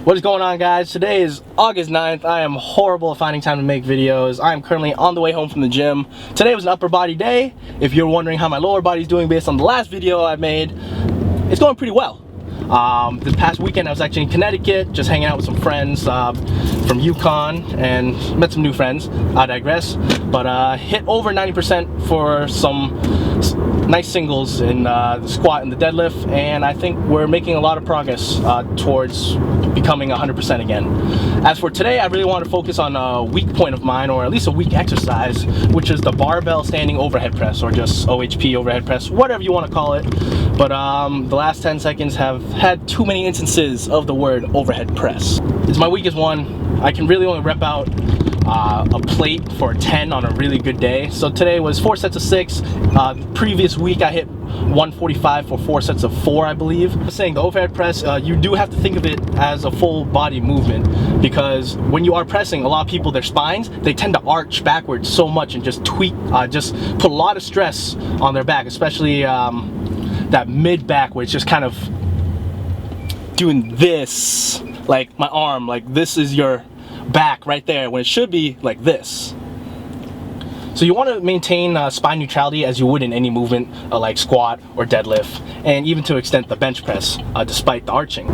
What is going on, guys? Today is August 9th. I am horrible at finding time to make videos. I am currently on the way home from the gym. Today was an upper body day. If you're wondering how my lower body is doing based on the last video I made, it's going pretty well. This past weekend I was actually in Connecticut, just hanging out with some friends from Yukon and met some new friends. I digress. But hit over 90% for some nice singles in the squat and the deadlift, and I think we're making a lot of progress towards becoming 100% again. As for today, I really want to focus on a weak point of mine, or at least a weak exercise, which is the barbell standing overhead press, or just OHP overhead press, whatever you want to call it. But the last 10 seconds have had too many instances of the word overhead press. It's my weakest one. I can really only rep out a plate for 10 on a really good day. So today was 4 sets of 6. Previous week I hit 145 for 4 sets of 4, I believe. Saying the overhead press, you do have to think of it as a full body movement, because when you are pressing, a lot of people, their spines, they tend to arch backwards so much and just tweak, just put a lot of stress on their back, especially that mid back, where it's just kind of doing this, like my arm, like this is your back right there, when it should be like this. So you want to maintain spine neutrality as you would in any movement, like squat or deadlift, and even to extent the bench press, despite the arching.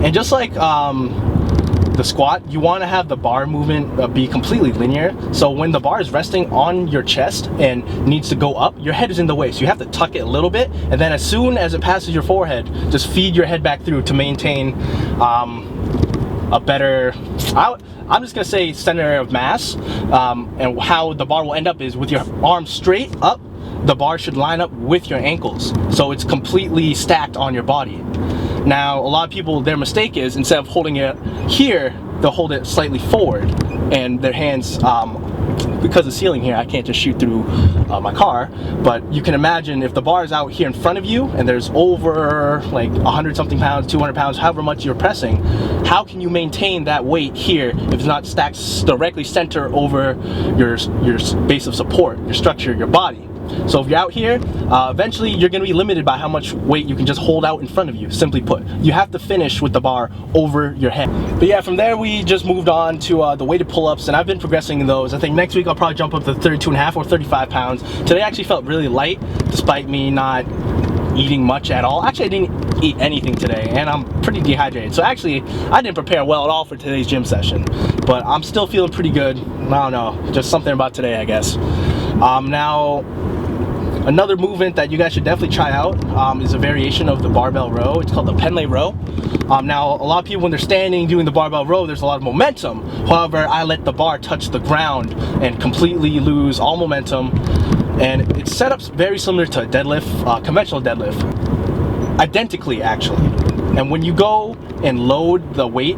And just like the squat, you want to have the bar movement be completely linear. So when the bar is resting on your chest and needs to go up, your head is in the way, so you have to tuck it a little bit, and then as soon as it passes your forehead, just feed your head back through to maintain a better, I'm just gonna say, center of mass. And how the bar will end up is with your arms straight up, the bar should line up with your ankles, so it's completely stacked on your body. Now, a lot of people, their mistake is, instead of holding it here, they'll hold it slightly forward, and their hands, because of the ceiling here, I can't just shoot through my car, but you can imagine if the bar is out here in front of you and there's over like 100 something pounds, 200 pounds, however much you're pressing, how can you maintain that weight here if it's not stacked directly center over your base of support, your structure, your body? So if you're out here, eventually you're going to be limited by how much weight you can just hold out in front of you. Simply put, you have to finish with the bar over your head. But yeah, from there we just moved on to the weighted pull-ups, and I've been progressing in those. I think next week I'll probably jump up to 32.5 or 35 pounds. Today actually felt really light, despite me not eating much at all. Actually, I didn't eat anything today, and I'm pretty dehydrated. So actually, I didn't prepare well at all for today's gym session, but I'm still feeling pretty good. I don't know, just something about today, I guess. Now, another movement that you guys should definitely try out is a variation of the barbell row. It's called the Pendlay row. Now, a lot of people, when they're standing doing the barbell row, there's a lot of momentum. However, I let the bar touch the ground and completely lose all momentum. And it's set up very similar to a deadlift, conventional deadlift. Identically, actually. And when you go and load the weight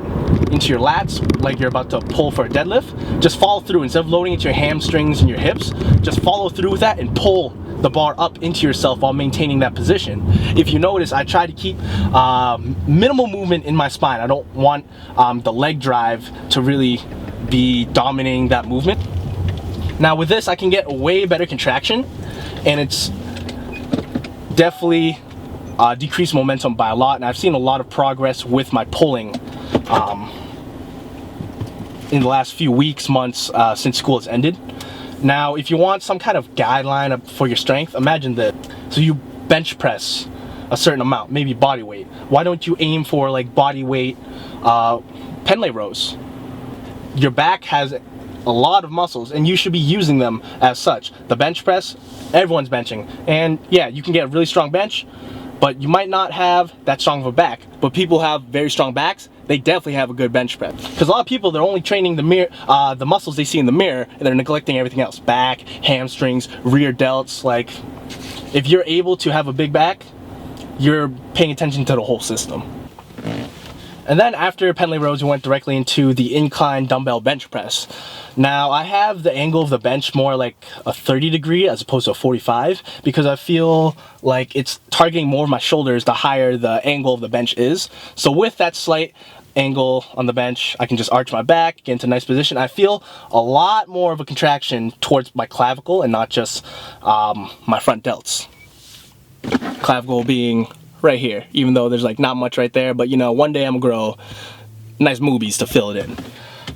into your lats, like you're about to pull for a deadlift, just follow through. Instead of loading into your hamstrings and your hips, just follow through with that and pull the bar up into yourself while maintaining that position. If you notice, I try to keep minimal movement in my spine. I don't want the leg drive to really be dominating that movement. Now with this, I can get a way better contraction, and it's definitely decreased momentum by a lot, and I've seen a lot of progress with my pulling in the last few weeks, months, since school has ended. Now, if you want some kind of guideline for your strength, imagine that. So you bench press a certain amount, maybe body weight. Why don't you aim for like body weight Pendlay rows? Your back has a lot of muscles, and you should be using them as such. The bench press, everyone's benching, and yeah, you can get a really strong bench, but you might not have that strong of a back. But people who have very strong backs, they definitely have a good bench press. Because a lot of people, they're only training the muscles they see in the mirror, and they're neglecting everything else. Back, hamstrings, rear delts. Like, if you're able to have a big back, you're paying attention to the whole system. And then after Pendlay rows, we went directly into the incline dumbbell bench press. Now, I have the angle of the bench more like a 30 degree as opposed to a 45, because I feel like it's targeting more of my shoulders the higher the angle of the bench is. So with that slight angle on the bench, I can just arch my back, get into a nice position. I feel a lot more of a contraction towards my clavicle and not just my front delts. Clavicle being right here, even though there's like not much right there, but you know, one day I'm gonna grow nice movies to fill it in.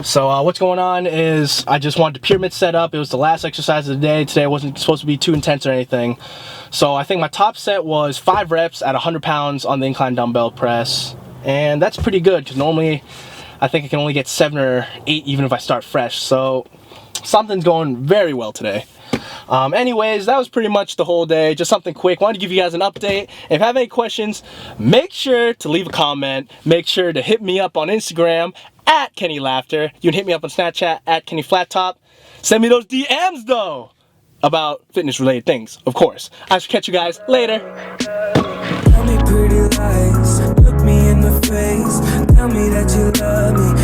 So what's going on is I just wanted the pyramid set up. It was the last exercise of the day. Today wasn't supposed to be too intense or anything. So I think my top set was 5 reps at 100 pounds on the incline dumbbell press. And that's pretty good because normally I think I can only get 7 or 8 even if I start fresh. So something's going very well today. Anyways, that was pretty much the whole day. Just something quick. Wanted to give you guys an update. If you have any questions, make sure to leave a comment. Make sure to hit me up on Instagram at Kenny Laughter. You can hit me up on Snapchat at Kenny Flattop. Send me those DMs though about fitness related things, of course. I shall catch you guys later. Tell me pretty lies, look me in the face. Tell me that you love me.